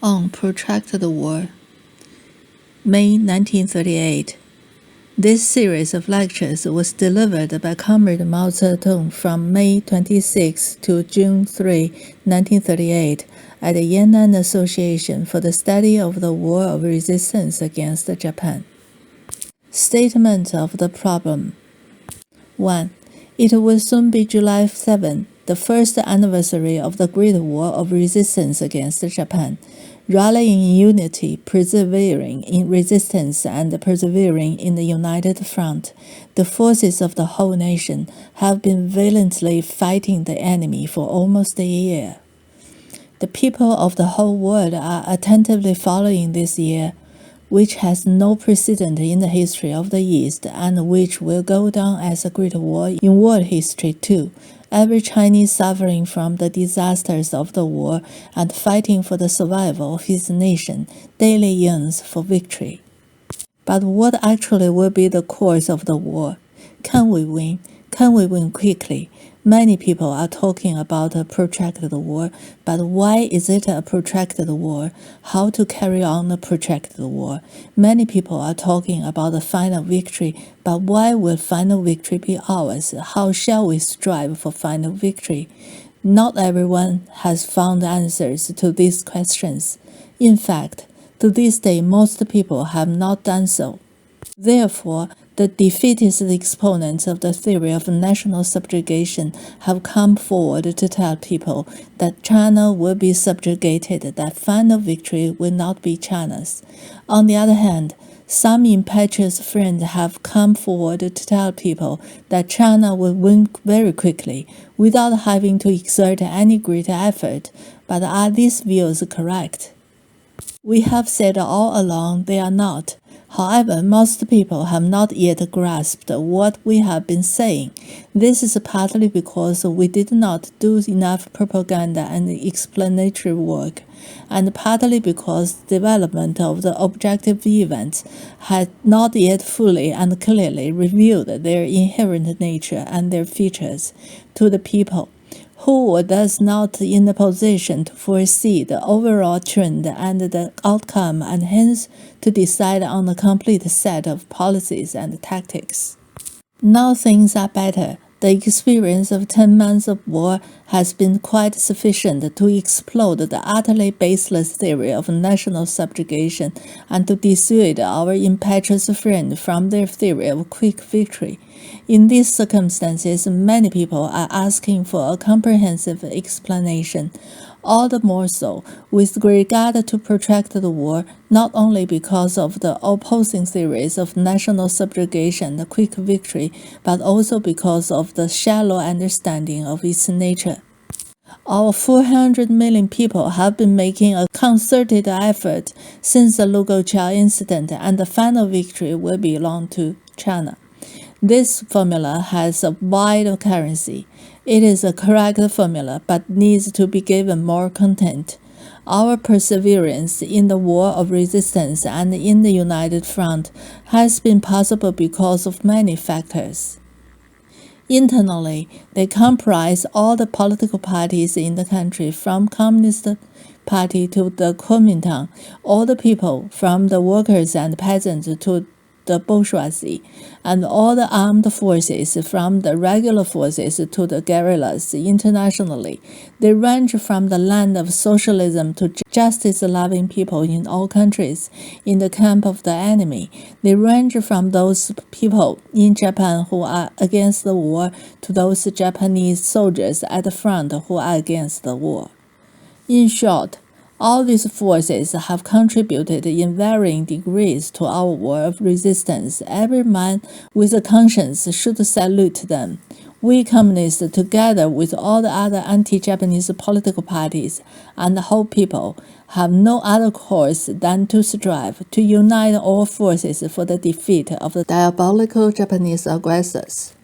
on Protracted War, May 1938. This series of lectures was delivered by Comrade Mao Tse Tung from May 26 to June 3, 1938, at the Yan'an Association for the Study of the War of Resistance against Japan. Statement of the problem. 1. It will soon be July 7, the first anniversary of the Great War of Resistance against Japan. Rallying in unity, persevering in resistance, and persevering in the united front, the forces of the whole nation have been valiantly fighting the enemy for almost a year. The people of the whole world are attentively following this year, which has no precedent in the history of the East and which will go down as a great war in world history too. Every Chinese suffering from the disasters of the war and fighting for the survival of his nation daily yearns for victory. But what actually will be the course of the war? Can we win? Can we win quickly? Many people are talking about a protracted war, but why is it a protracted war? How to carry on a protracted war? Many people are talking about a final victory, but why will final victory be ours? How shall we strive for final victory? Not everyone has found answers to these questions. In fact, to this day, most people have not done so. Therefore, the defeatist exponents of the theory of national subjugation have come forward to tell people that China will be subjugated, that final victory will not be China's. On the other hand, some impetuous friends have come forward to tell people that China will win very quickly, without having to exert any great effort. But are these views correct? We have said all along they are not. However, most people have not yet grasped what we have been saying. This is partly because we did not do enough propaganda and explanatory work, and partly because development of the objective events had not yet fully and clearly revealed their inherent nature and their features to the people, who were thus not in a position to foresee the overall trend and the outcome, and hence to decide on a complete set of policies and tactics. Now things are better. The experience of 10 months of war has been quite sufficient to explode the utterly baseless theory of national subjugation and to dissuade our impetuous friend from their theory of quick victory. In these circumstances, many people are asking for a comprehensive explanation, all the more so with regard to protracted war, not only because of the opposing theories of national subjugation and quick victory, but also because of the shallow understanding of its nature. Our 400 million people have been making a concerted effort since the Lugochao incident, and the final victory will belong to China. This formula has a wide currency. It is a correct formula, but needs to be given more content. Our perseverance in the war of resistance and in the united front has been possible because of many factors. Internally, they comprise all the political parties in the country, from Communist Party to the Kuomintang, all the people, from the workers and peasants to the bourgeoisie, and all the armed forces, from the regular forces to the guerrillas internationally. They range from the land of socialism to justice-loving people in all countries in the camp of the enemy. They range from those people in Japan who are against the war to those Japanese soldiers at the front who are against the war. In short, all these forces have contributed in varying degrees to our war of resistance. Every man with a conscience should salute them. We communists, together with all the other anti-Japanese political parties and the whole people, have no other course than to strive to unite all forces for the defeat of the diabolical Japanese aggressors.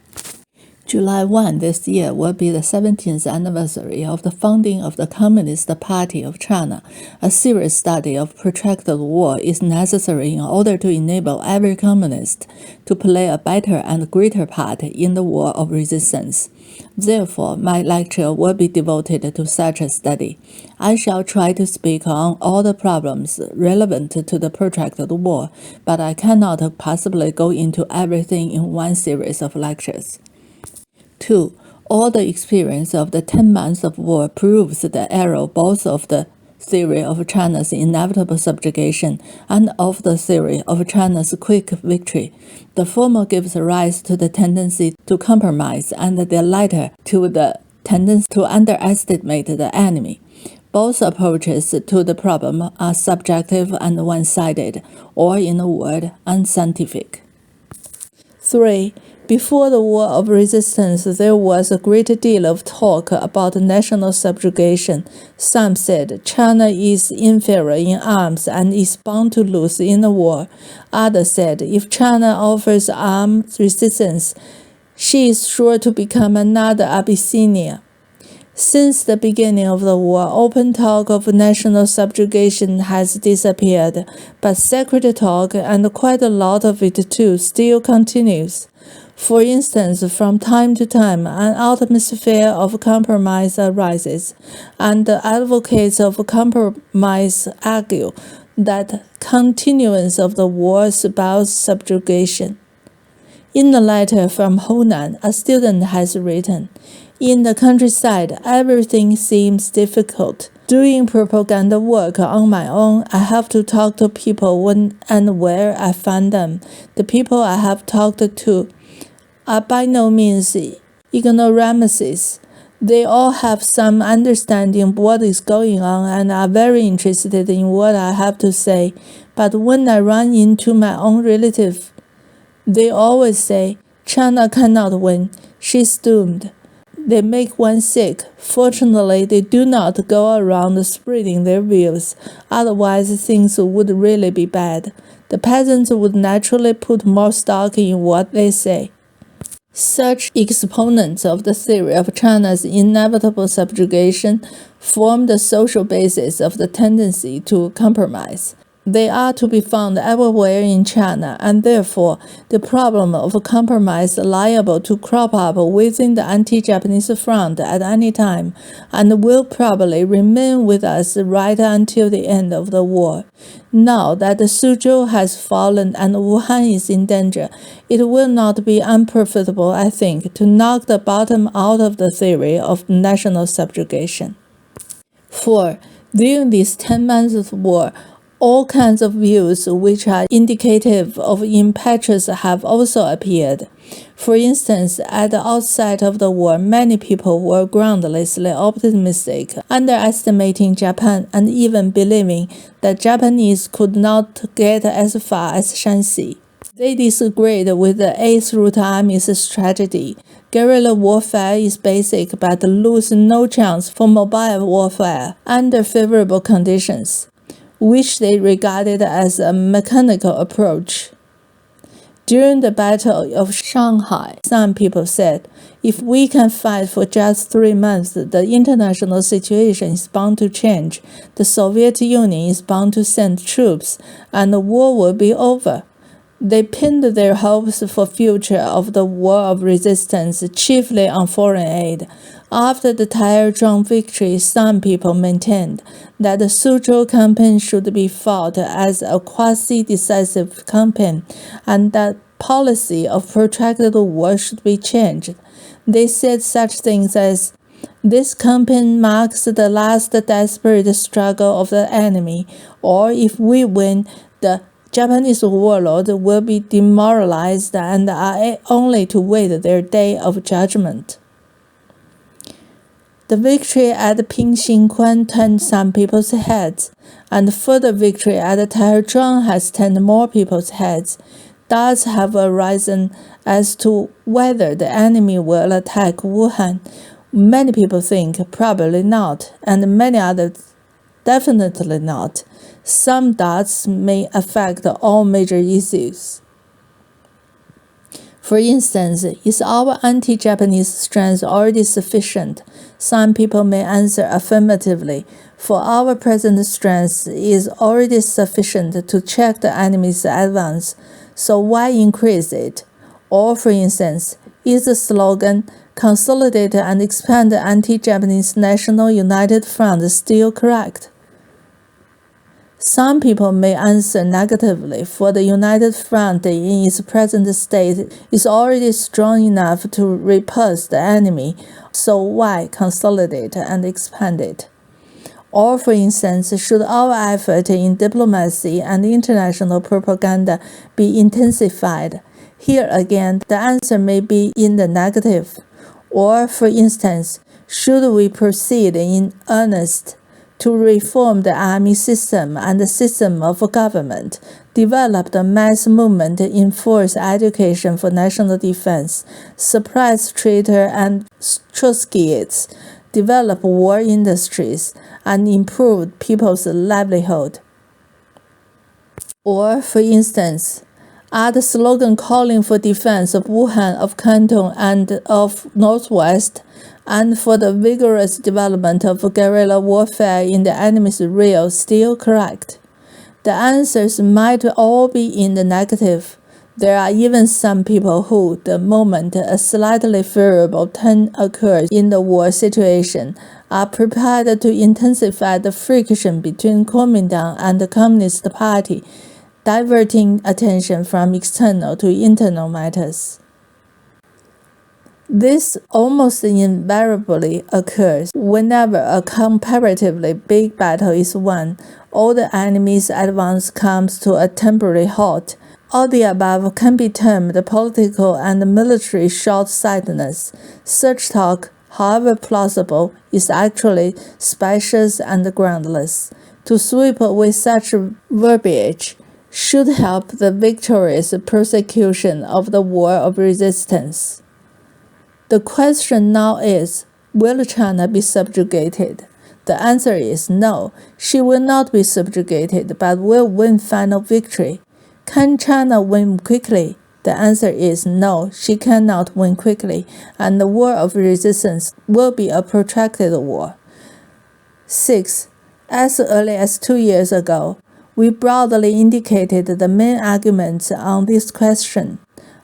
July 1 this year will be the 17th anniversary of the founding of the Communist Party of China. A serious study of protracted war is necessary in order to enable every communist to play a better and greater part in the war of resistance. Therefore, my lecture will be devoted to such a study. I shall try to speak on all the problems relevant to the protracted war, but I cannot possibly go into everything in one series of lectures. 2. All the experience of the 10 months of war proves the error both of the theory of China's inevitable subjugation and of the theory of China's quick victory. The former gives rise to the tendency to compromise, and the latter to the tendency to underestimate the enemy. Both approaches to the problem are subjective and one-sided, or in a word, unscientific. 3. Before the War of Resistance, there was a great deal of talk about national subjugation. Some said China is inferior in arms and is bound to lose in the war. Others said if China offers armed resistance, she is sure to become another Abyssinia. Since the beginning of the war, open talk of national subjugation has disappeared, but secret talk, and quite a lot of it too, still continues. For instance, from time to time, an atmosphere of compromise arises, and the advocates of compromise argue that continuance of the war spells subjugation. In a letter from Honan, a student has written, "In the countryside, everything seems difficult. Doing propaganda work on my own, I have to talk to people when and where I find them. The people I have talked to are by no means ignoramuses. They all have some understanding of what is going on and are very interested in what I have to say. But when I run into my own relative, they always say, 'China cannot win. She's doomed.' They make one sick. Fortunately, they do not go around spreading their views. Otherwise, things would really be bad. The peasants would naturally put more stock in what they say." Such exponents of the theory of China's inevitable subjugation form the social basis of the tendency to compromise. They are to be found everywhere in China, and therefore the problem of compromise liable to crop up within the anti-Japanese front at any time, and will probably remain with us right until the end of the war. Now that Suzhou has fallen and Wuhan is in danger, it will not be unprofitable, I think, to knock the bottom out of the theory of national subjugation. 4. During these 10 months of war, all kinds of views which are indicative of impetus have also appeared. For instance, at the outset of the war, many people were groundlessly optimistic, underestimating Japan and even believing that Japanese could not get as far as Shanxi. They disagreed with the 8th Route Army's strategy. Guerrilla warfare is basic but loses no chance for mobile warfare under favorable conditions, which they regarded as a mechanical approach. During the Battle of Shanghai, some people said, if we can fight for just 3 months, the international situation is bound to change, the Soviet Union is bound to send troops, and the war will be over. They pinned their hopes for future of the war of resistance chiefly on foreign aid. After the Taizhuang victory, some people maintained that the Suzhou campaign should be fought as a quasi-decisive campaign, and that policy of protracted war should be changed. They said such things as, "This campaign marks the last desperate struggle of the enemy," or "If we win, the Japanese warlords will be demoralized and are only to wait their day of judgment." The victory at Pingxingquan turned some people's heads, and further victory at Taizhuang has turned more people's heads. Doubts have arisen as to whether the enemy will attack Wuhan. Many people think probably not, and many others definitely not. Some doubts may affect all major issues. For instance, is our anti-Japanese strength already sufficient? Some people may answer affirmatively. For our present strength is already sufficient to check the enemy's advance, so why increase it? Or, for instance, is the slogan, consolidate and expand the anti-Japanese national united front still correct? Some people may answer negatively, for the united front in its present state is already strong enough to repulse the enemy, so why consolidate and expand it? Or, for instance, should our effort in diplomacy and international propaganda be intensified? Here again, the answer may be in the negative. Or, for instance, should we proceed in earnest to reform the army system and the system of government, develop the mass movement in force education for national defense, suppress traitor and Trotskyists, develop war industries, and improve people's livelihood? Or, for instance, are the slogan calling for defense of Wuhan, of Canton, and of Northwest, and for the vigorous development of guerrilla warfare in the enemy's rear still correct? The answers might all be in the negative. There are even some people who, the moment a slightly favorable turn occurs in the war situation, are prepared to intensify the friction between Kuomintang and the Communist Party, diverting attention from external to internal matters. This almost invariably occurs whenever a comparatively big battle is won, or the enemy's advance comes to a temporary halt. All the above can be termed political and military short-sightedness. Such talk, however plausible, is actually specious and groundless. To sweep away such verbiage should help the victorious prosecution of the war of resistance. The question now is, will China be subjugated? The answer is no, she will not be subjugated, but will win final victory. Can China win quickly? The answer is no, she cannot win quickly, and the war of resistance will be a protracted war. 6. As early as 2 years ago, we broadly indicated the main arguments on this question.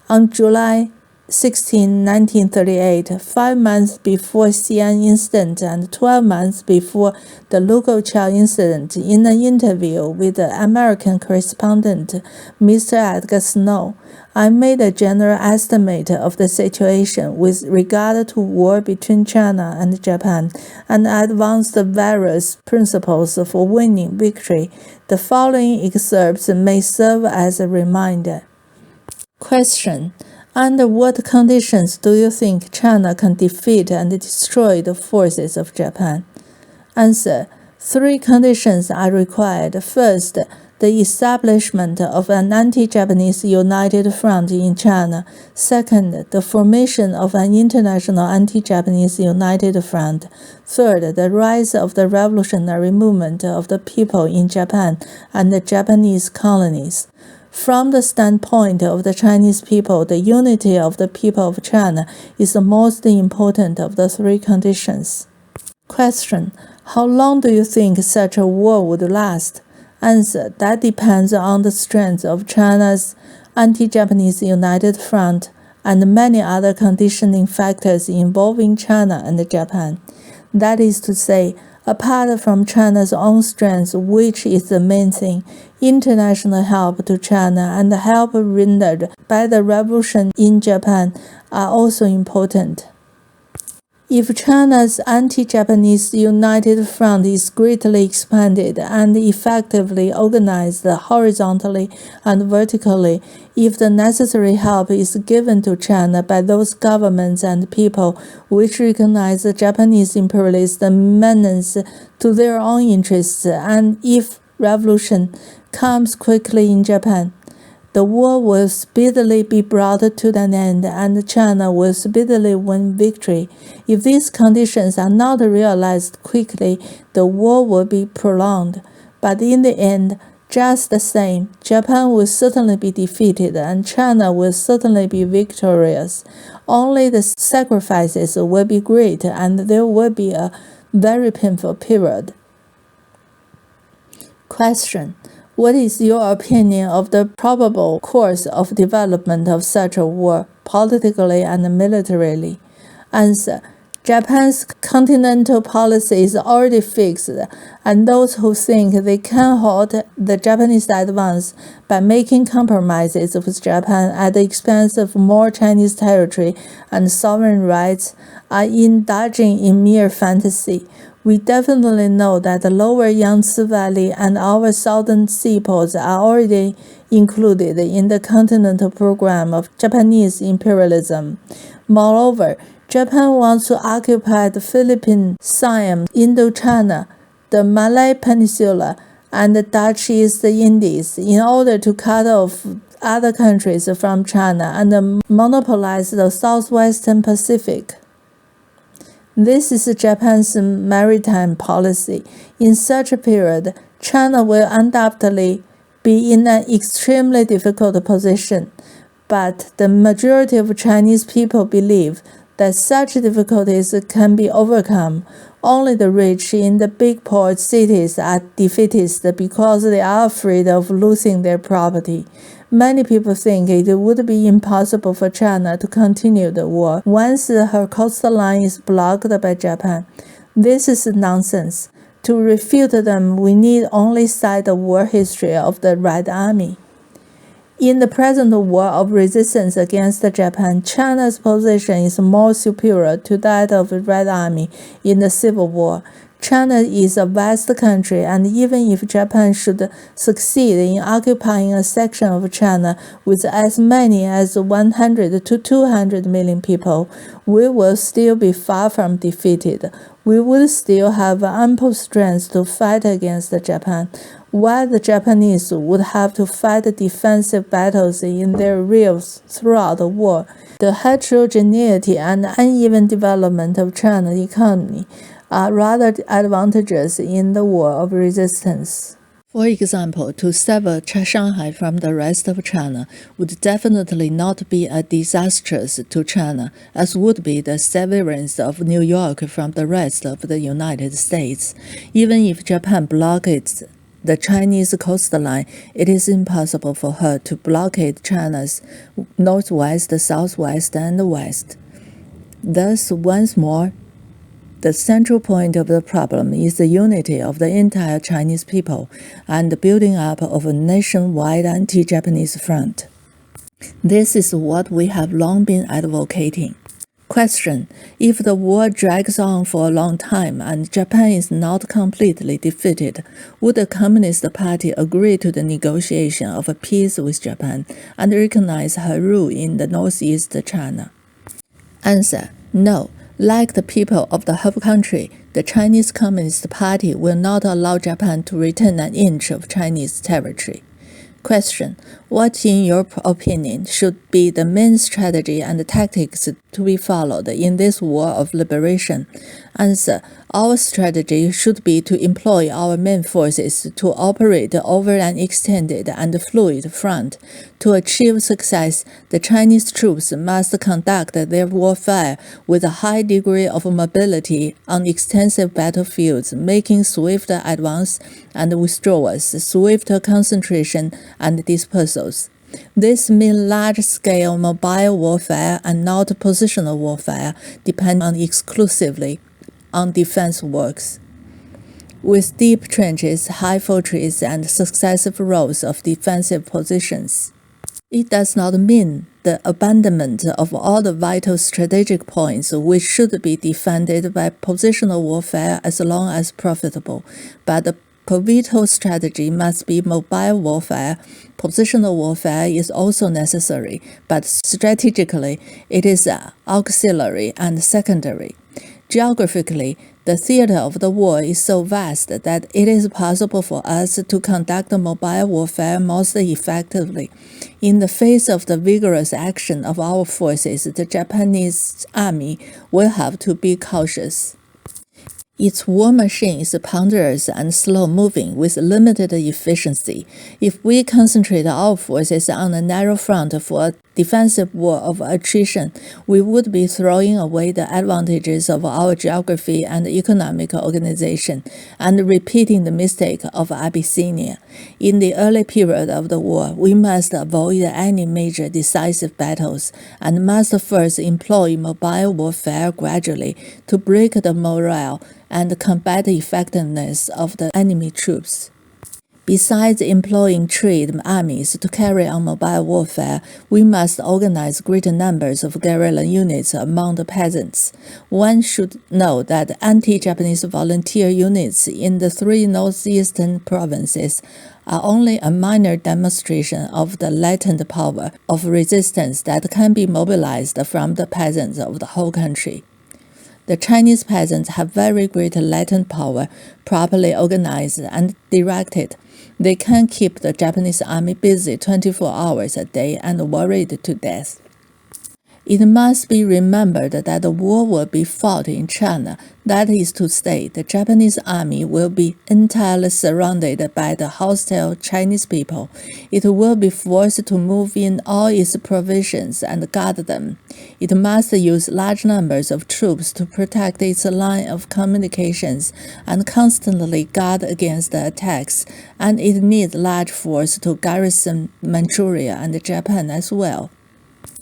On July 16, 1938, 5 months before Xi'an incident and 12 months before the Lugochao incident, in an interview with the American correspondent Mr. Edgar Snow, I made a general estimate of the situation with regard to war between China and Japan and advanced various principles for winning victory. The following excerpts may serve as a reminder. Question: under what conditions do you think China can defeat and destroy the forces of Japan? Answer: 3 conditions are required. First, the establishment of an anti-Japanese united front in China. Second, the formation of an international anti-Japanese united front. Third, the rise of the revolutionary movement of the people in Japan and the Japanese colonies. From the standpoint of the Chinese people, the unity of the people of China is the most important of the 3 conditions. Question: how long do you think such a war would last? Answer: that depends on the strength of China's anti-Japanese united front and many other conditioning factors involving China and Japan. That is to say, apart from China's own strength, which is the main thing, international help to China and the help rendered by the revolution in Japan are also important. If China's anti-Japanese united front is greatly expanded and effectively organized horizontally and vertically, if the necessary help is given to China by those governments and people which recognize the Japanese imperialist menace to their own interests, and if revolution comes quickly in Japan, the war will speedily be brought to an end and China will speedily win victory. If these conditions are not realized quickly, the war will be prolonged. But in the end, Just the same, Japan will certainly be defeated and China will certainly be victorious. Only the sacrifices will be great and there will be a very painful period. Question: what is your opinion of the probable course of development of such a war, politically and militarily? Answer: Japan's continental policy is already fixed, and those who think they can halt the Japanese advance by making compromises with Japan at the expense of more Chinese territory and sovereign rights are indulging in mere fantasy. We definitely know that the lower Yangtze Valley and our southern seaports are already included in the continental program of Japanese imperialism. Moreover, Japan wants to occupy the Philippine Siam, Indochina, the Malay Peninsula, and the Dutch East Indies in order to cut off other countries from China and monopolize the southwestern Pacific. This is Japan's maritime policy. In such a period, China will undoubtedly be in an extremely difficult position, but the majority of Chinese people believe that such difficulties can be overcome. Only the rich in the big port cities are defeatist because they are afraid of losing their property. Many people think it would be impossible for China to continue the war once her coastline is blocked by Japan. This is nonsense. To refute them, we need only cite the war history of the Red Army. In the present war of resistance against Japan, China's position is more superior to that of the Red Army in the Civil War. China is a vast country, and even if Japan should succeed in occupying a section of China with as many as 100 to 200 million people, we will still be far from defeated. We would still have ample strength to fight against Japan, while the Japanese would have to fight defensive battles in their rears throughout the war. The heterogeneity and uneven development of China's economy are rather advantageous in the war of resistance. For example, to sever Shanghai from the rest of China would definitely not be as disastrous to China as would be the severance of New York from the rest of the United States. Even if Japan blockades the Chinese coastline, it is impossible for her to blockade China's northwest, southwest, and west. Thus, once more, the central point of the problem is the unity of the entire Chinese people and the building up of a nationwide anti-Japanese front. This is what we have long been advocating. Question: if the war drags on for a long time and Japan is not completely defeated, would the Communist Party agree to the negotiation of a peace with Japan and recognize her rule in the northeast China? Answer: no. Like the people of the whole country, the Chinese Communist Party will not allow Japan to retain an inch of Chinese territory. Question: what, in your opinion, should be the main strategy and tactics to be followed in this war of liberation? Answer: our strategy should be to employ our main forces to operate over an extended and fluid front. To achieve success, the Chinese troops must conduct their warfare with a high degree of mobility on extensive battlefields, making swift advance and withdrawals, swift concentration and dispersals. This means large-scale mobile warfare and not positional warfare, depending exclusively on defense works. With deep trenches, high fortresses, and successive rows of defensive positions. It does not mean the abandonment of all the vital strategic points which should be defended by positional warfare as long as profitable, but the pivotal strategy must be mobile warfare. Positional warfare is also necessary, but strategically it is auxiliary and secondary. Geographically, the theater of the war is so vast that it is possible for us to conduct mobile warfare most effectively. In the face of the vigorous action of our forces, the Japanese army will have to be cautious. Its war machine is ponderous and slow-moving with limited efficiency. If we concentrate our forces on a narrow front for a defensive war of attrition, we would be throwing away the advantages of our geography and economic organization and repeating the mistake of Abyssinia. In the early period of the war, we must avoid any major decisive battles and must first employ mobile warfare gradually to break the morale and combat the effectiveness of the enemy troops. Besides employing trained armies to carry on mobile warfare, we must organize greater numbers of guerrilla units among the peasants. One should know that anti-Japanese volunteer units in the 3 northeastern provinces are only a minor demonstration of the latent power of resistance that can be mobilized from the peasants of the whole country. The Chinese peasants have very great latent power, properly organized and directed. They can keep the Japanese army busy 24 hours a day and worried to death. It must be remembered that the war will be fought in China. That is to say, the Japanese army will be entirely surrounded by the hostile Chinese people. It will be forced to move in all its provisions and guard them. It must use large numbers of troops to protect its line of communications and constantly guard against the attacks, and it needs large force to garrison Manchuria and Japan as well.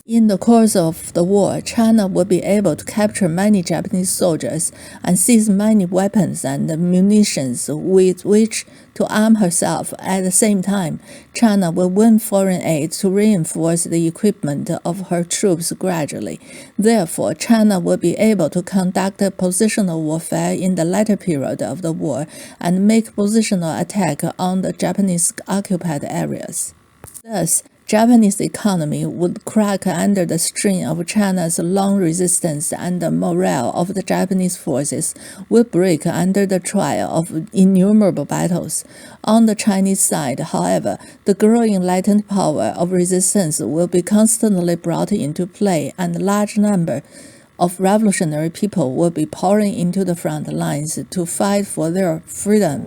In the course of the war, China will be able to capture many Japanese soldiers and seize many weapons and munitions with which to arm herself. At the same time, China will win foreign aid to reinforce the equipment of her troops gradually. Therefore, China will be able to conduct positional warfare in the latter period of the war and make positional attack on the Japanese occupied areas. Thus, Japanese economy would crack under the strain of China's long resistance, and the morale of the Japanese forces will break under the trial of innumerable battles. On the Chinese side, however, the growing latent power of resistance will be constantly brought into play, and a large number of revolutionary people will be pouring into the front lines to fight for their freedom.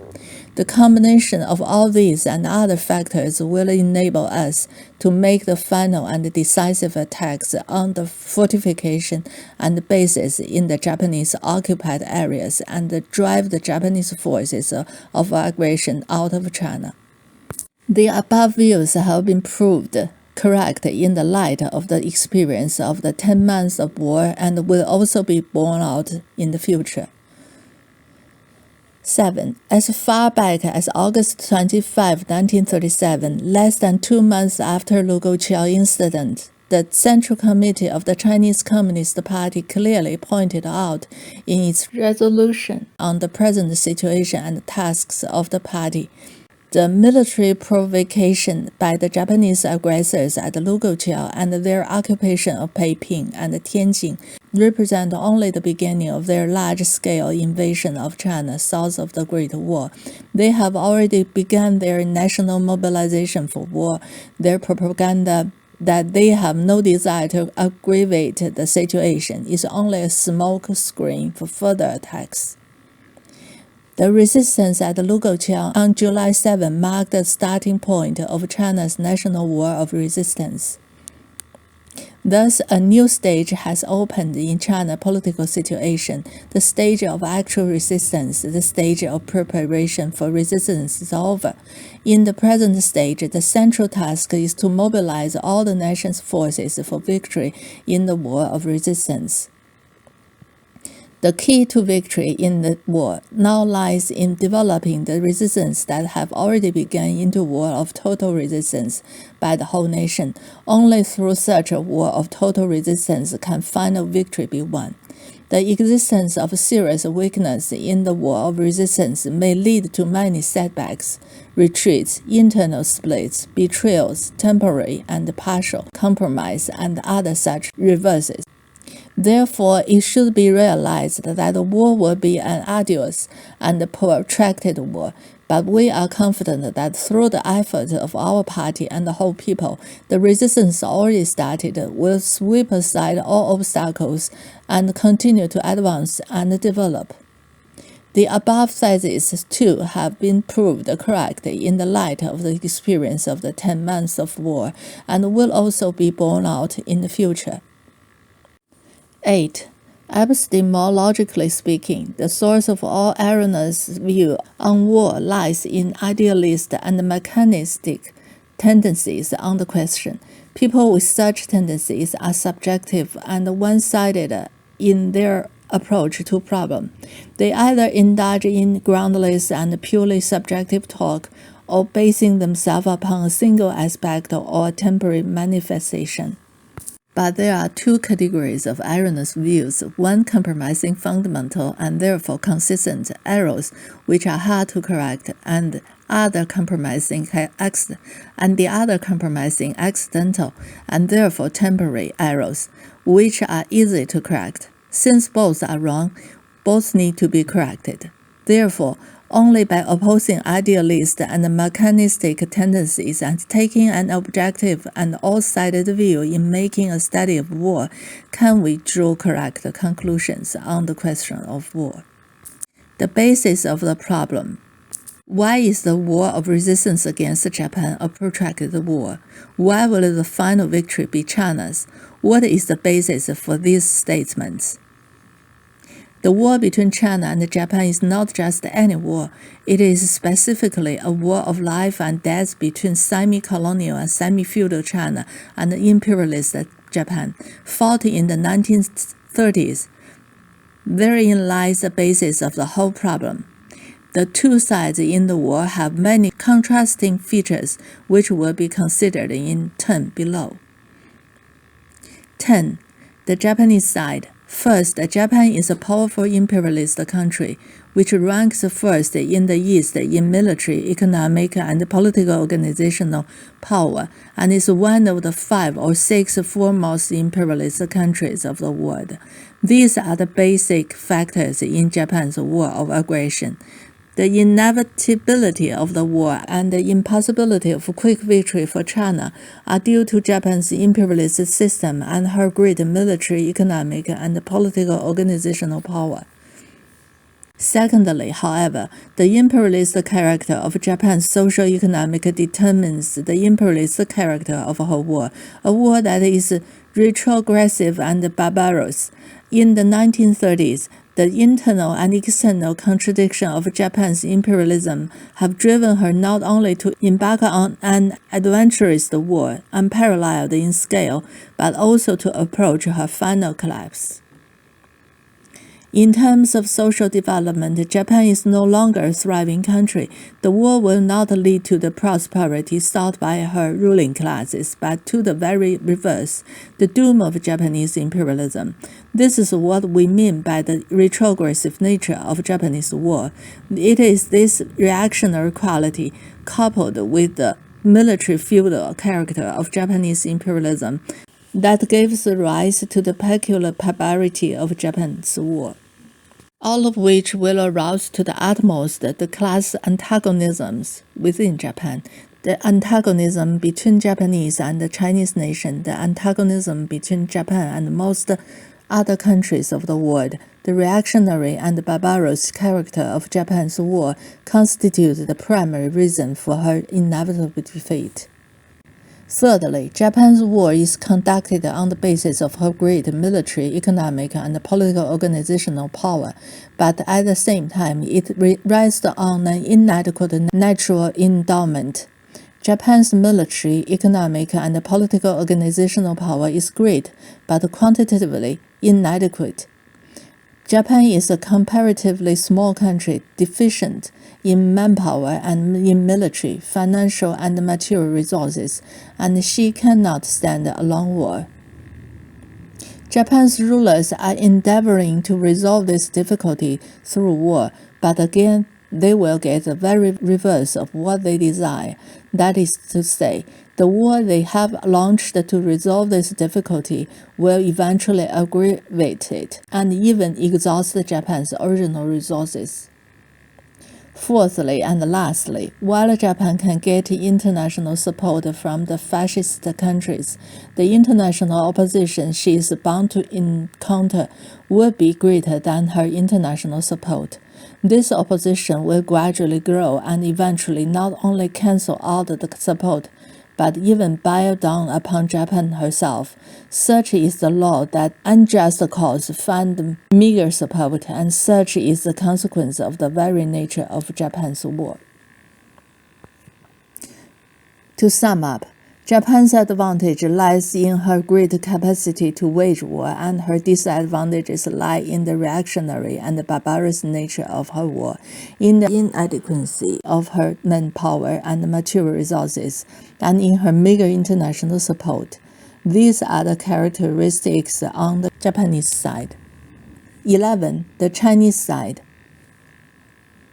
The combination of all these and other factors will enable us to make the final and decisive attacks on the fortification and bases in the Japanese occupied areas and drive the Japanese forces of aggression out of China. The above views have been proved correct in the light of the experience of the 10 months of war and will also be borne out in the future. 7. As far back as August 25, 1937, less than 2 months after Lugoqiao incident, the Central Committee of the Chinese Communist Party clearly pointed out in its resolution on the present situation and tasks of the party the military provocation by the Japanese aggressors at Lugoqiao and their occupation of Peiping and Tianjin represent only the beginning of their large-scale invasion of China south of the Great War. They have already begun their national mobilization for war. Their propaganda that they have no desire to aggravate the situation is only a smoke screen for further attacks. The resistance at Lugoqiao on July 7 marked the starting point of China's national war of resistance. Thus, a new stage has opened in China's political situation. The stage of actual resistance, the stage of preparation for resistance is over. In the present stage, the central task is to mobilize all the nation's forces for victory in the war of resistance. The key to victory in the war now lies in developing the resistance that have already begun into war of total resistance by the whole nation. Only through such a war of total resistance can final victory be won. The existence of serious weakness in the war of resistance may lead to many setbacks, retreats, internal splits, betrayals, temporary and partial compromise, and other such reverses. Therefore, it should be realized that the war will be an arduous and protracted war, but we are confident that through the effort of our party and the whole people, the resistance already started will sweep aside all obstacles and continue to advance and develop. The above theses, too, have been proved correct in the light of the experience of the 10 months of war and will also be borne out in the future. 8. Epistemologically speaking, the source of all erroneous view on war lies in idealist and mechanistic tendencies on the question. People with such tendencies are subjective and one-sided in their approach to problem. They either indulge in groundless and purely subjective talk or basing themselves upon a single aspect or a temporary manifestation. But there are two categories of erroneous views, one compromising fundamental and therefore consistent errors which are hard to correct, and the other compromising accidental and therefore temporary errors which are easy to correct. Since both are wrong, both need to be corrected. Therefore, only by opposing idealist and mechanistic tendencies and taking an objective and all-sided view in making a study of war can we draw correct conclusions on the question of war. The basis of the problem. Why is the war of resistance against Japan a protracted war? Why will the final victory be China's? What is the basis for these statements? The war between China and Japan is not just any war. It is specifically a war of life and death between semi-colonial and semi-feudal China and imperialist Japan, fought in the 1930s. Therein lies the basis of the whole problem. The two sides in the war have many contrasting features which will be considered in turn below. 10. The Japanese side. First, Japan is a powerful imperialist country, which ranks first in the East in military, economic, and political organizational power, and is one of the 5 or 6 foremost imperialist countries of the world. These are the basic factors in Japan's war of aggression. The inevitability of the war and the impossibility of quick victory for China are due to Japan's imperialist system and her great military, economic, and political organizational power. Secondly, however, the imperialist character of Japan's socio-economic determines the imperialist character of her war, a war that is retrogressive and barbarous. In the 1930s, the internal and external contradiction of Japan's imperialism have driven her not only to embark on an adventurous war, unparalleled in scale, but also to approach her final collapse. In terms of social development, Japan is no longer a thriving country. The war will not lead to the prosperity sought by her ruling classes, but to the very reverse, the doom of Japanese imperialism. This is what we mean by the retrogressive nature of Japanese war. It is this reactionary quality, coupled with the military feudal character of Japanese imperialism, that gives rise to the peculiar barbarity of Japan's war, all of which will arouse to the utmost the class antagonisms within Japan, the antagonism between Japanese and the Chinese nation, the antagonism between Japan and most other countries of the world. The reactionary and barbarous character of Japan's war constitutes the primary reason for her inevitable defeat. Thirdly, Japan's war is conducted on the basis of her great military, economic, and political organizational power, but at the same time it rests on an inadequate natural endowment. Japan's military, economic, and political organizational power is great, but quantitatively inadequate. Japan is a comparatively small country, deficient in manpower and in military, financial, and material resources, and she cannot stand a long war. Japan's rulers are endeavoring to resolve this difficulty through war, but again, they will get the very reverse of what they desire. That is to say, the war they have launched to resolve this difficulty will eventually aggravate it and even exhaust Japan's original resources. Fourthly and lastly, while Japan can get international support from the fascist countries, the international opposition she is bound to encounter will be greater than her international support. This opposition will gradually grow and eventually not only cancel out the support, but even bear down upon Japan herself. Such is the law that unjust cause find meager support, and such is the consequence of the very nature of Japan's war. To sum up, Japan's advantage lies in her great capacity to wage war, and her disadvantages lie in the reactionary and barbarous nature of her war, in the inadequacy of her manpower and material resources, and in her meager international support. These are the characteristics on the Japanese side. 11. The Chinese side.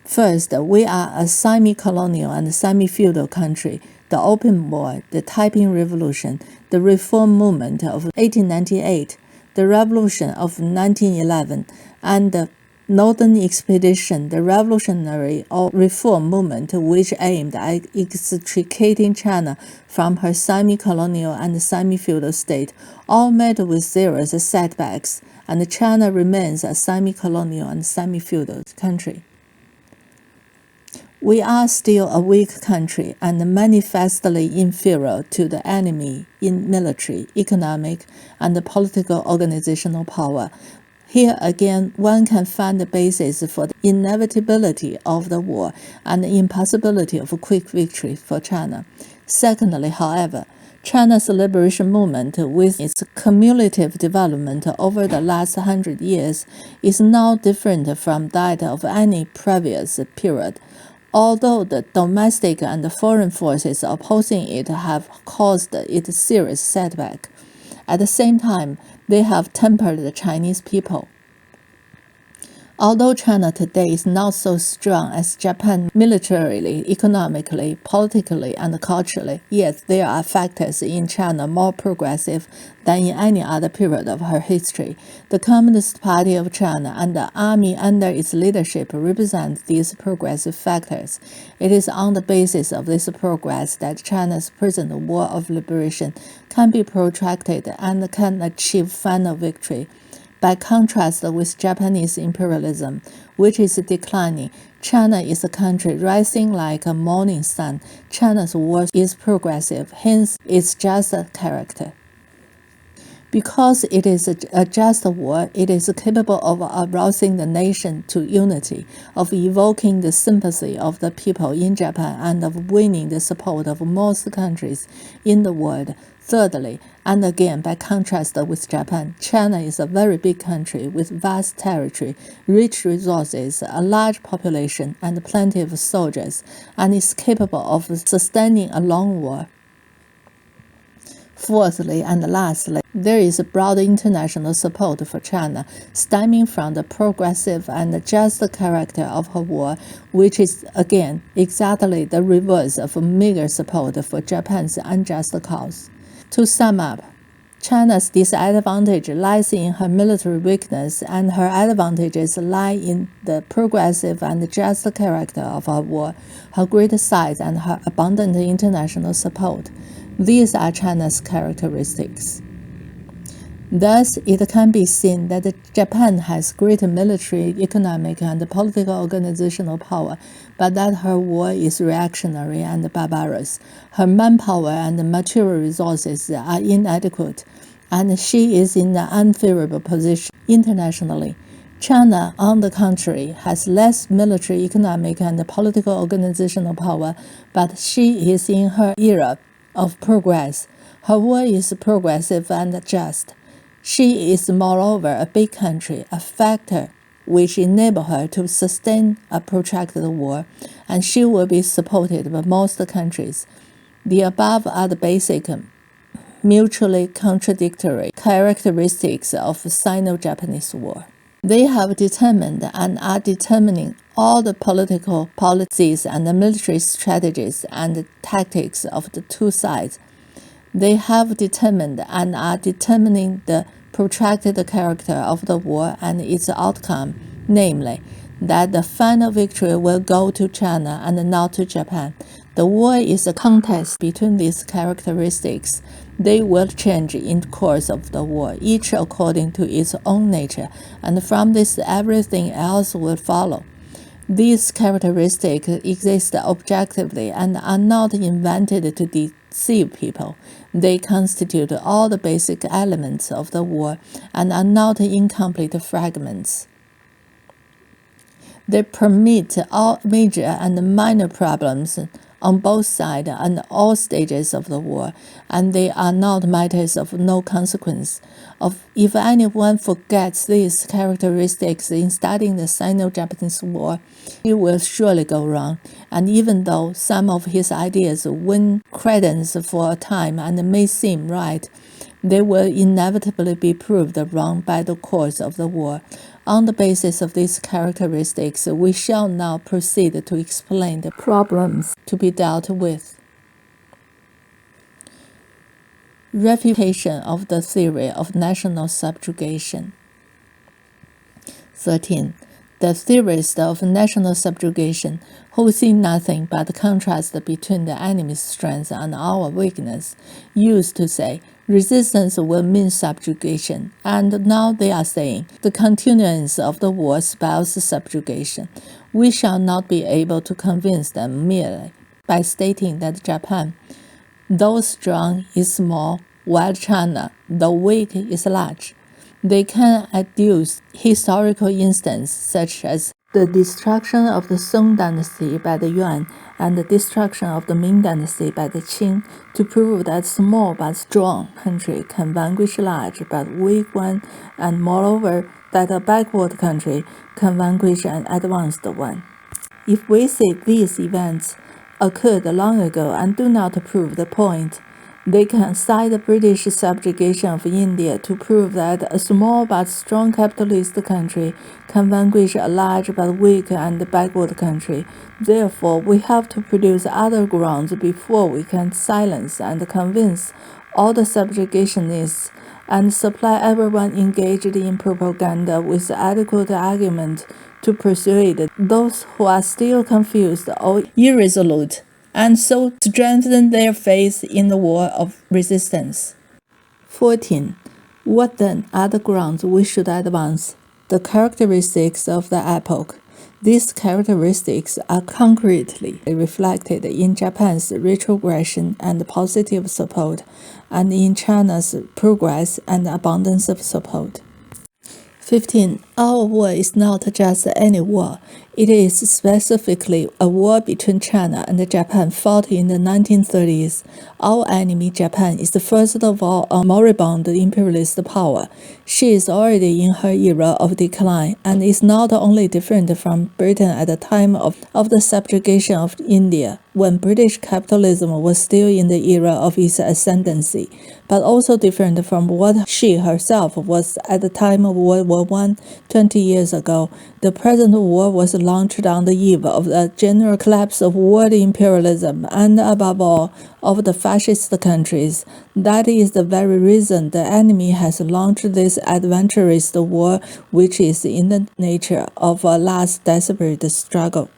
First, we are a semi-colonial and semi-feudal country. The Opium War, the Taiping Revolution, the Reform Movement of 1898, the Revolution of 1911, and the Northern Expedition, the revolutionary or reform movement which aimed at extricating China from her semi-colonial and semi-feudal state, all met with serious setbacks, and China remains a semi-colonial and semi-feudal country. We are still a weak country and manifestly inferior to the enemy in military, economic, and political organizational power. Here again, one can find the basis for the inevitability of the war and the impossibility of a quick victory for China. Secondly, however, China's liberation movement, with its cumulative development over the last 100 years, is now different from that of any previous period. Although the domestic and foreign forces opposing it have caused it a serious setback, at the same time, they have tempered the Chinese people. Although China today is not so strong as Japan militarily, economically, politically, and culturally, yet there are factors in China more progressive than in any other period of her history. The Communist Party of China and the army under its leadership represent these progressive factors. It is on the basis of this progress that China's present war of liberation can be protracted and can achieve final victory. By contrast with Japanese imperialism, which is declining, China is a country rising like a morning sun. China's war is progressive, hence its just character. Because it is a just war, it is capable of arousing the nation to unity, of evoking the sympathy of the people in Japan, and of winning the support of most countries in the world. Thirdly, and again by contrast with Japan, China is a very big country with vast territory, rich resources, a large population, and plenty of soldiers, and is capable of sustaining a long war. Fourthly and lastly, there is broad international support for China, stemming from the progressive and just character of her war, which is, again, exactly the reverse of meager support for Japan's unjust cause. To sum up, China's disadvantage lies in her military weakness, and her advantages lie in the progressive and just character of her war, her great size, and her abundant international support. These are China's characteristics. Thus, it can be seen that Japan has great military, economic, and political organizational power, but that her war is reactionary and barbarous. Her manpower and material resources are inadequate, and she is in an unfavorable position internationally. China, on the contrary, has less military, economic, and political organizational power, but she is in her era of progress. Her war is progressive and just. She is moreover a big country, a factor which enables her to sustain a protracted war, and she will be supported by most countries. The above are the basic, mutually contradictory characteristics of Sino-Japanese war. They have determined and are determining all the political policies and the military strategies and tactics of the two sides. They have determined and are determining the protracted character of the war and its outcome, namely, that the final victory will go to China and not to Japan. The war is a contest between these characteristics. They will change in the course of the war, each according to its own nature, and from this everything else will follow. These characteristics exist objectively and are not invented to deceive people. They constitute all the basic elements of the war and are not incomplete fragments. They permit all major and minor problems on both sides and all stages of the war, and they are not matters of no consequence. If anyone forgets these characteristics in studying the Sino-Japanese War, he will surely go wrong, and even though some of his ideas win credence for a time and may seem right, they will inevitably be proved wrong by the course of the war. On the basis of these characteristics, we shall now proceed to explain the problems to be dealt with. Refutation of the theory of national subjugation. 13. The theorist of national subjugation, who see nothing but the contrast between the enemy's strength and our weakness, used to say, resistance will mean subjugation, and now they are saying, the continuance of the war spells subjugation. We shall not be able to convince them merely by stating that Japan, though strong, is small, while China, though weak, is large. They can adduce historical instances such as the destruction of the Song dynasty by the Yuan and the destruction of the Ming dynasty by the Qing to prove that small but strong country can vanquish large but weak one, and moreover that a backward country can vanquish an advanced one. If we say these events occurred long ago and do not prove the point, they can cite the British subjugation of India to prove that a small but strong capitalist country can vanquish a large but weak and backward country. Therefore, we have to produce other grounds before we can silence and convince all the subjugationists and supply everyone engaged in propaganda with adequate argument to persuade those who are still confused or irresolute, and so strengthen their faith in the war of resistance. 14. What then are the grounds we should advance? The characteristics of the epoch. These characteristics are concretely reflected in Japan's retrogression and positive support, and in China's progress and abundance of support. 15. Our war is not just any war. It is specifically a war between China and Japan fought in the 1930s. Our enemy, Japan, is first of all a moribund imperialist power. She is already in her era of decline and is not only different from Britain at the time of the subjugation of India, when British capitalism was still in the era of its ascendancy, but also different from what she herself was at the time of World War I 20 years ago. The present war was launched on the eve of the general collapse of world imperialism and, above all, of the fascist countries. That is the very reason the enemy has launched this adventurous war, which is in the nature of a last desperate struggle.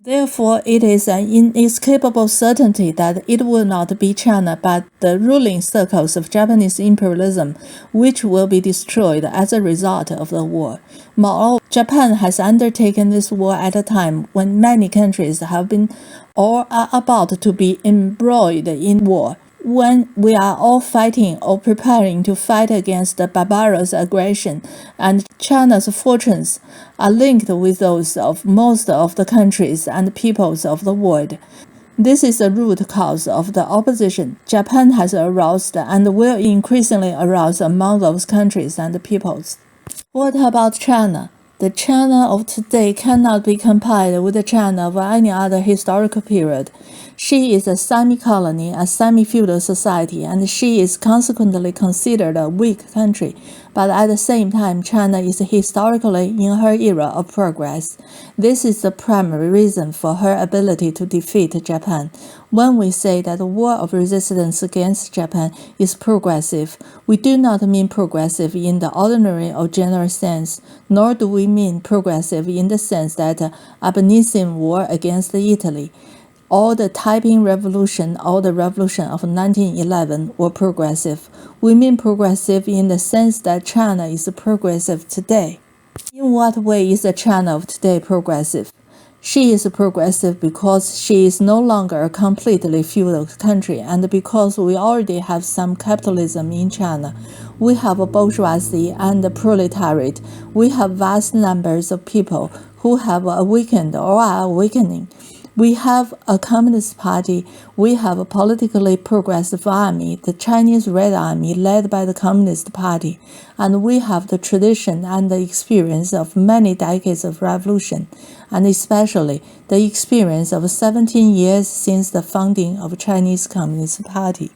Therefore, it is an inescapable certainty that it will not be China but the ruling circles of Japanese imperialism which will be destroyed as a result of the war. Moreover, Japan has undertaken this war at a time when many countries have been or are about to be embroiled in war. When we are all fighting or preparing to fight against the barbarous aggression, and China's fortunes are linked with those of most of the countries and peoples of the world. This is the root cause of the opposition Japan has aroused and will increasingly arouse among those countries and peoples. What about China? The China of today cannot be compared with the China of any other historical period. She is a semi-colony, a semi-feudal society, and she is consequently considered a weak country. But at the same time, China is historically in her era of progress. This is the primary reason for her ability to defeat Japan. When we say that the war of resistance against Japan is progressive, we do not mean progressive in the ordinary or general sense, nor do we mean progressive in the sense that Albanese war against Italy, or the Taiping Revolution or the Revolution of 1911 were progressive. We mean progressive in the sense that China is progressive today. In what way is the China of today progressive? She is progressive because she is no longer a completely feudal country, and because we already have some capitalism in China. We have a bourgeoisie and a proletariat. We have vast numbers of people who have awakened or are awakening. We have a Communist Party. We have a politically progressive army, the Chinese Red Army, led by the Communist Party. And we have the tradition and the experience of many decades of revolution, and especially the experience of 17 years since the founding of Chinese Communist Party.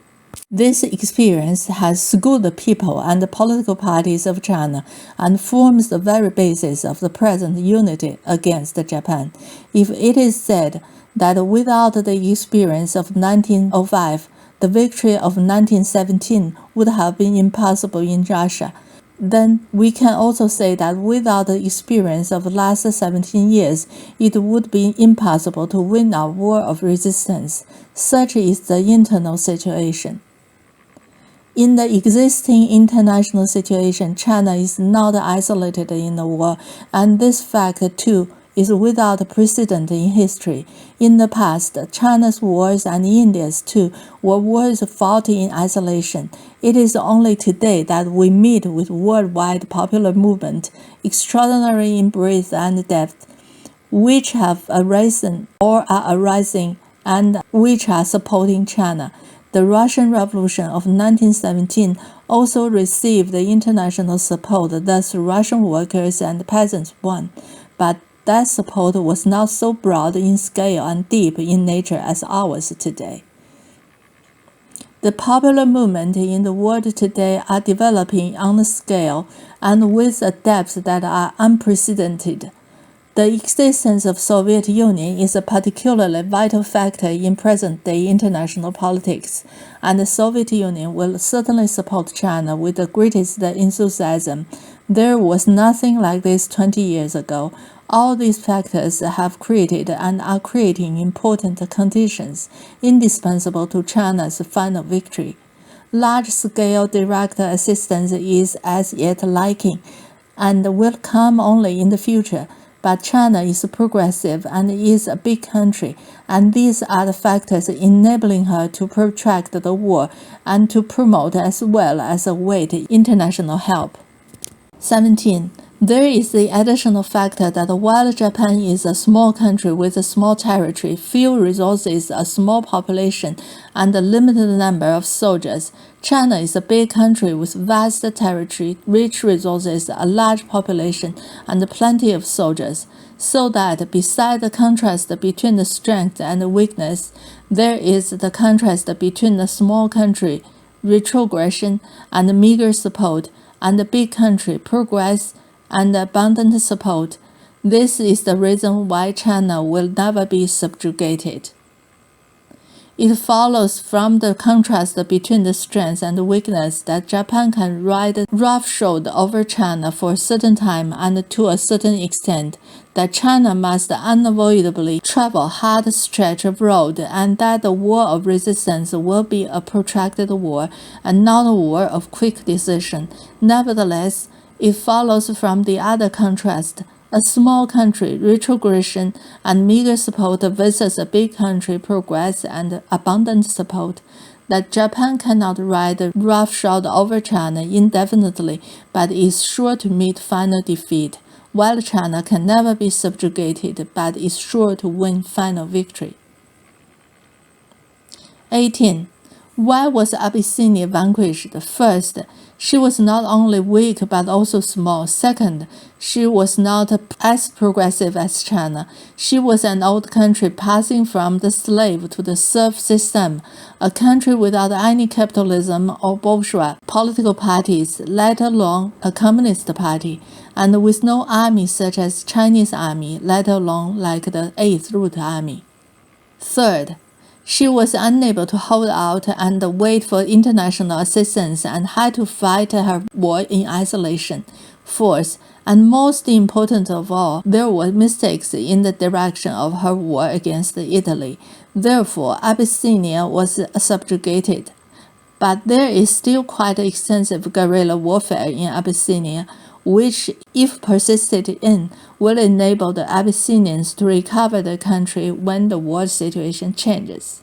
This experience has schooled the people and the political parties of China and forms the very basis of the present unity against Japan. If it is said that without the experience of 1905, the victory of 1917 would have been impossible in Russia, then we can also say that without the experience of the last 17 years, it would be impossible to win a war of resistance. Such is the internal situation. In the existing international situation, China is not isolated in the war, and this fact, too, is without precedent in history. In the past, China's wars and India's too were wars fought in isolation. It is only today that we meet with worldwide popular movement, extraordinary in breadth and depth, which have arisen or are arising and which are supporting China. The Russian Revolution of 1917 also received international support, thus Russian workers and peasants won. But that support was not so broad in scale and deep in nature as ours today. The popular movement in the world today are developing on a scale and with a depth that are unprecedented. The existence of Soviet Union is a particularly vital factor in present-day international politics, and the Soviet Union will certainly support China with the greatest enthusiasm. There was nothing like this 20 years ago. All these factors have created and are creating important conditions indispensable to China's final victory. Large-scale direct assistance is as yet lacking and will come only in the future. But China is progressive and is a big country, and these are the factors enabling her to protract the war and to promote as well as await international help. 17. There is the additional factor that while Japan is a small country with a small territory, few resources, a small population, and a limited number of soldiers, China is a big country with vast territory, rich resources, a large population, and plenty of soldiers, so that beside the contrast between the strength and the weakness, there is the contrast between the small country, retrogression, and meager support, and the big country, progress, and abundant support. This is the reason why China will never be subjugated. It follows from the contrast between the strength and weakness that Japan can ride roughshod over China for a certain time and to a certain extent, that China must unavoidably travel a hard stretch of road, and that the war of resistance will be a protracted war and not a war of quick decision. Nevertheless, it follows from the other contrast, a small country, retrogression, and meager support versus a big country, progress and abundant support, that Japan cannot ride roughshod over China indefinitely, but is sure to meet final defeat, while China can never be subjugated, but is sure to win final victory. 18. Why was Abyssinia vanquished? First, she was not only weak but also small. Second, she was not as progressive as China. She was an old country passing from the slave to the serf system, a country without any capitalism or bourgeois political parties, let alone a communist party, and with no army such as Chinese army, let alone like the Eighth Route Army. Third, she was unable to hold out and wait for international assistance and had to fight her war in isolation. Fourth, and most important of all, there were mistakes in the direction of her war against Italy. Therefore, Abyssinia was subjugated. But there is still quite extensive guerrilla warfare in Abyssinia. which, if persisted in, will enable the Abyssinians to recover the country when the war situation changes.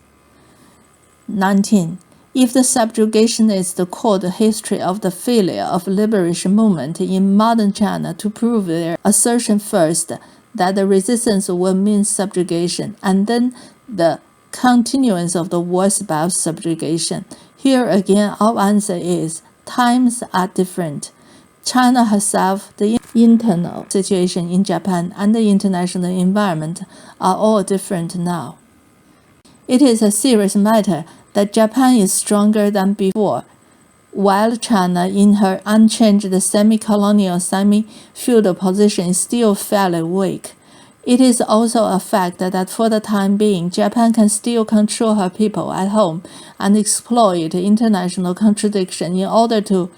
19. If the subjugationists quote the history of the failure of liberation movement in modern China to prove their assertion first that the resistance will mean subjugation, and then the continuance of the wars about subjugation, here again our answer is times are different. China herself, the internal situation in Japan, and the international environment are all different now. It is a serious matter that Japan is stronger than before, while China, in her unchanged semi-colonial, semi-feudal position, is still fairly weak. It is also a fact that for the time being, Japan can still control her people at home and exploit international contradiction in order to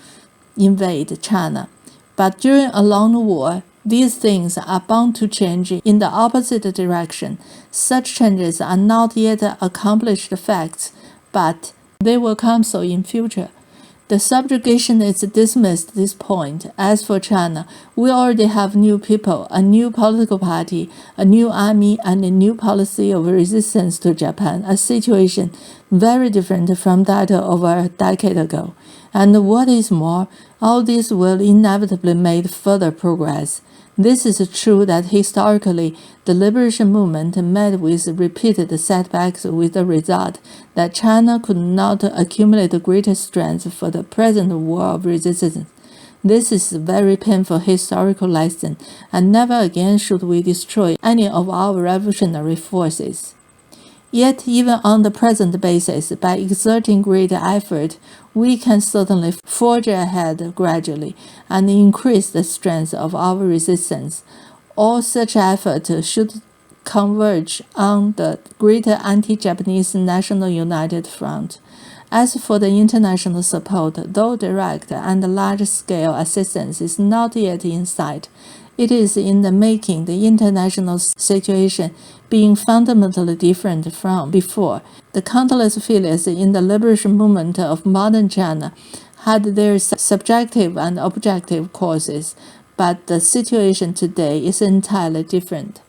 invade China. But during a long war, these things are bound to change in the opposite direction. Such changes are not yet accomplished facts, but they will come so in future. The subjugationists dismissed this point. As for China, we already have new people, a new political party, a new army, and a new policy of resistance to Japan, a situation very different from that of a decade ago. And what is more, all this will inevitably make further progress. This is true that historically, the liberation movement met with repeated setbacks with the result that China could not accumulate greater strength for the present war of resistance. This is a very painful historical lesson, and never again should we destroy any of our revolutionary forces. Yet, even on the present basis, by exerting great effort, we can certainly forge ahead gradually and increase the strength of our resistance. All such effort should converge on the greater anti-Japanese National United Front. As for the international support, though direct and large-scale assistance is not yet in sight, it is in the making, the international situation being fundamentally different from before. The countless failures in the liberation movement of modern China had their subjective and objective causes, but the situation today is entirely different.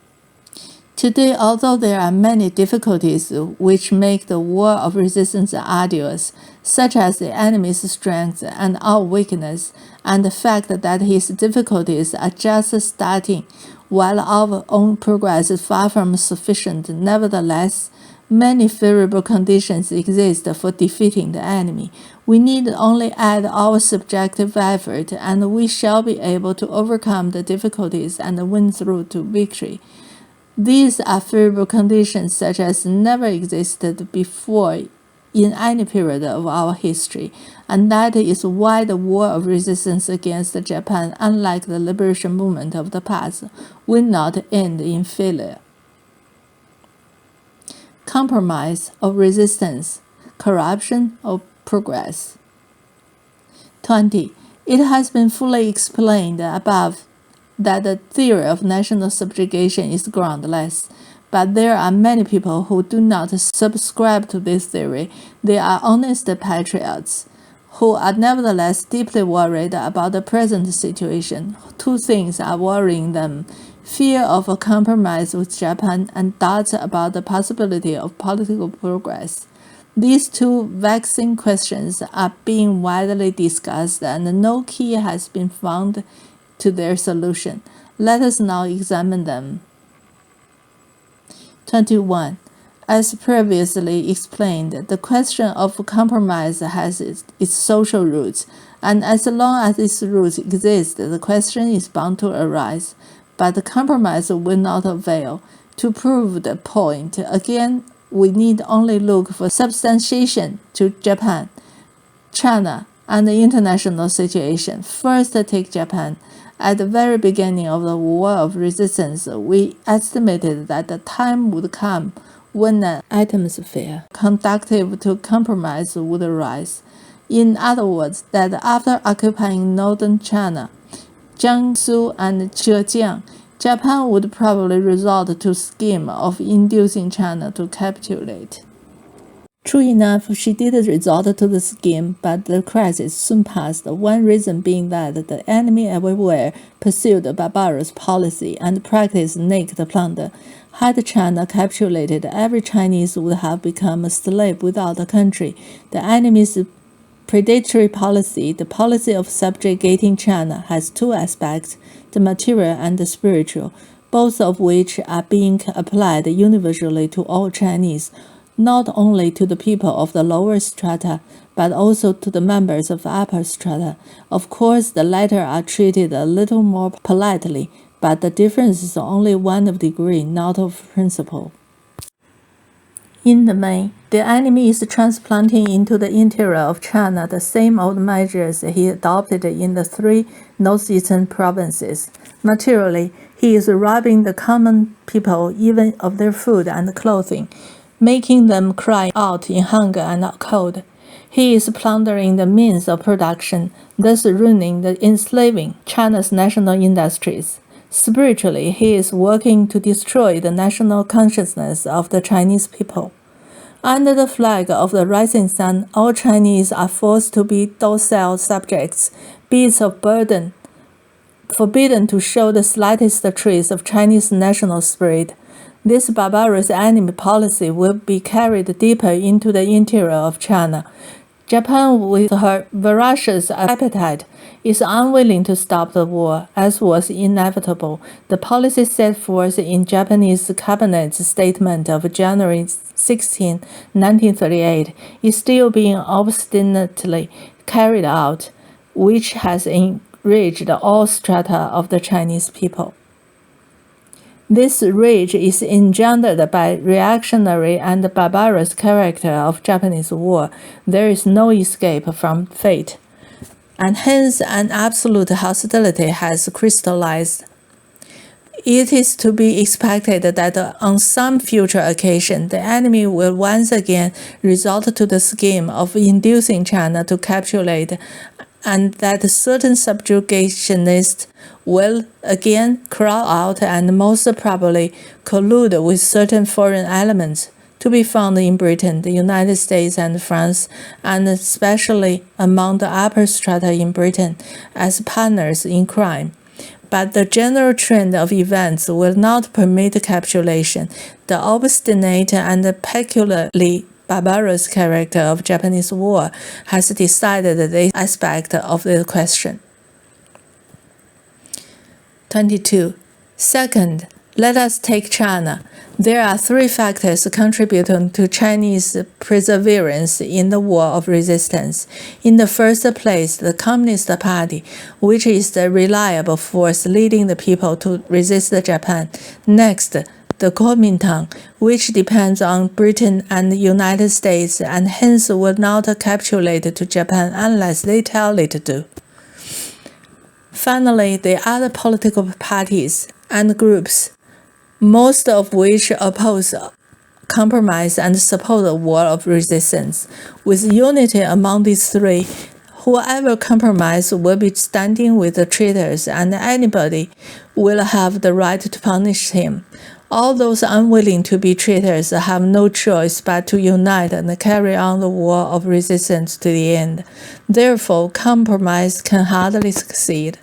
Today, although there are many difficulties which make the war of resistance arduous, such as the enemy's strength and our weakness, and the fact that his difficulties are just starting, while our own progress is far from sufficient, nevertheless, many favorable conditions exist for defeating the enemy. We need only add our subjective effort, and we shall be able to overcome the difficulties and win through to victory. These are favorable conditions such as never existed before in any period of our history, and that is why the war of resistance against Japan, unlike the liberation movement of the past, will not end in failure. Compromise or resistance, corruption or progress. 20. It has been fully explained above that the theory of national subjugation is groundless, but there are many people who do not subscribe to this theory. They are honest patriots who are nevertheless deeply worried about the present situation. Two things are worrying them: fear of a compromise with Japan and doubts about the possibility of political progress. These two vexing questions are being widely discussed, and no key has been found to their solution. Let us now examine them. 21. As previously explained, the question of compromise has its social roots, and as long as its roots exist, the question is bound to arise. But the compromise will not avail. To prove the point, again, we need only look for substantiation to Japan, China, and the international situation. First, take Japan. At the very beginning of the war of resistance, we estimated that the time would come when an atmosphere conducive to compromise would arise. In other words, that after occupying northern China, Jiangsu and Zhejiang, Japan would probably resort to a scheme of inducing China to capitulate. True enough, she did resort to the scheme, but the crisis soon passed, one reason being that the enemy everywhere pursued a barbarous policy and practiced naked plunder. Had China capitulated, every Chinese would have become a slave without a country. The enemy's predatory policy, the policy of subjugating China, has two aspects, the material and the spiritual, both of which are being applied universally to all Chinese, not only to the people of the lower strata, but also to the members of the upper strata. Of course, the latter are treated a little more politely, but the difference is only one of degree, not of principle. In the main, the enemy is transplanting into the interior of China the same old measures he adopted in the three northeastern provinces. Materially, he is robbing the common people even of their food and clothing, making them cry out in hunger and cold. He is plundering the means of production, thus ruining and enslaving China's national industries. Spiritually, he is working to destroy the national consciousness of the Chinese people. Under the flag of the rising sun, all Chinese are forced to be docile subjects, beasts of burden, forbidden to show the slightest trace of Chinese national spirit. This barbarous enemy policy will be carried deeper into the interior of China. Japan, with her voracious appetite, is unwilling to stop the war, as was inevitable. The policy set forth in Japanese Cabinet's statement of January 16, 1938, is still being obstinately carried out, which has enraged all strata of the Chinese people. This rage is engendered by reactionary and barbarous character of Japanese war. There is no escape from fate, and hence an absolute hostility has crystallized. It is to be expected that on some future occasion, the enemy will once again resort to the scheme of inducing China to capitulate, and that certain subjugationists will again crawl out and most probably collude with certain foreign elements to be found in Britain, the United States, and France, and especially among the upper strata in Britain, as partners in crime. But the general trend of events will not permit capitulation. The obstinate and peculiarly barbarous character of Japanese war has decided this aspect of the question. 22. Second, let us take China. There are three factors contributing to Chinese perseverance in the war of resistance. In the first place, the Communist Party, which is the reliable force leading the people to resist Japan. Next, the Kuomintang, which depends on Britain and the United States and hence will not capitulate to Japan unless they tell it to. Finally, the other political parties and groups, most of which oppose compromise and support a war of resistance. With unity among these three, whoever compromises will be standing with the traitors, and anybody will have the right to punish him. All those unwilling to be traitors have no choice but to unite and carry on the war of resistance to the end. Therefore, compromise can hardly succeed.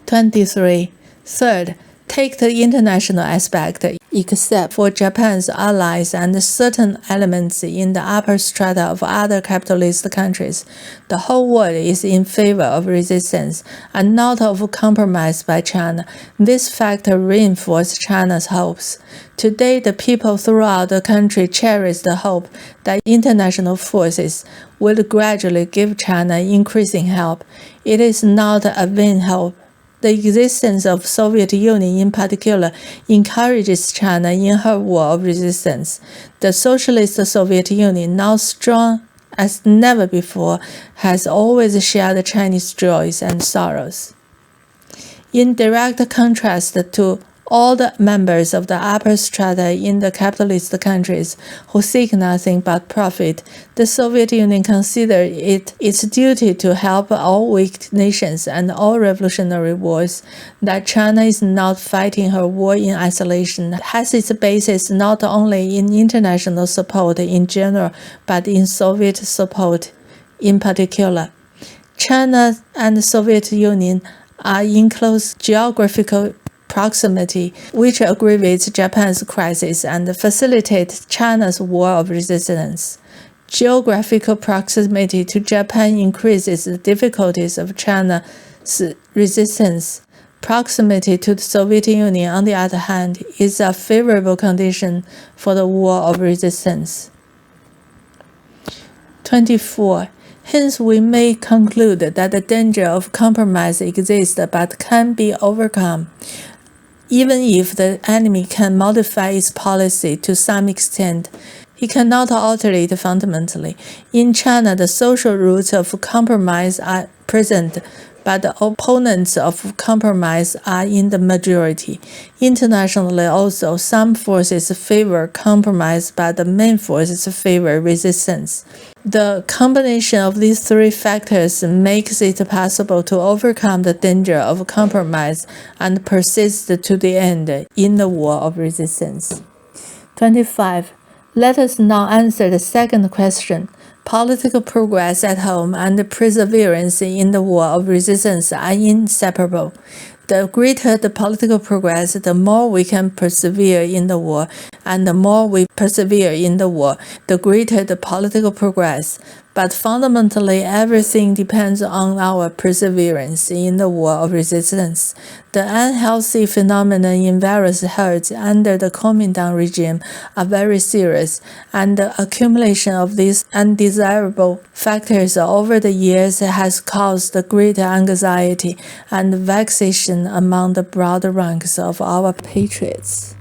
23. Third, take the international aspect. Except for Japan's allies and certain elements in the upper strata of other capitalist countries, the whole world is in favor of resistance and not of compromise by China. This factor reinforces China's hopes. Today, the people throughout the country cherish the hope that international forces will gradually give China increasing help. It is not a vain hope. The existence of Soviet Union in particular encourages China in her war of resistance. The Socialist Soviet Union, now strong as never before, has always shared Chinese joys and sorrows. In direct contrast to all the members of the upper strata in the capitalist countries who seek nothing but profit, the Soviet Union considered it its duty to help all weak nations and all revolutionary wars. That China is not fighting her war in isolation has its basis not only in international support in general, but in Soviet support in particular. China and the Soviet Union are in close geographical proximity, which aggravates Japan's crisis and facilitates China's war of resistance. Geographical proximity to Japan increases the difficulties of China's resistance. Proximity to the Soviet Union, on the other hand, is a favorable condition for the war of resistance. 24. Hence, we may conclude that the danger of compromise exists but can be overcome, even if the enemy can modify its policy to some extent. He cannot alter it fundamentally. In China, the social roots of compromise are present, but the opponents of compromise are in the majority. Internationally also, some forces favor compromise, but the main forces favor resistance. The combination of these three factors makes it possible to overcome the danger of compromise and persist to the end in the war of resistance. 25. Let us now answer the second question. Political progress at home and perseverance in the war of resistance are inseparable. The greater the political progress, the more we can persevere in the war, and the more we persevere in the war, the greater the political progress. But fundamentally, everything depends on our perseverance in the war of resistance. The unhealthy phenomena in various herds under the Kuomintang regime are very serious, and the accumulation of these undesirable factors over the years has caused great anxiety and vexation among the broad ranks of our patriots.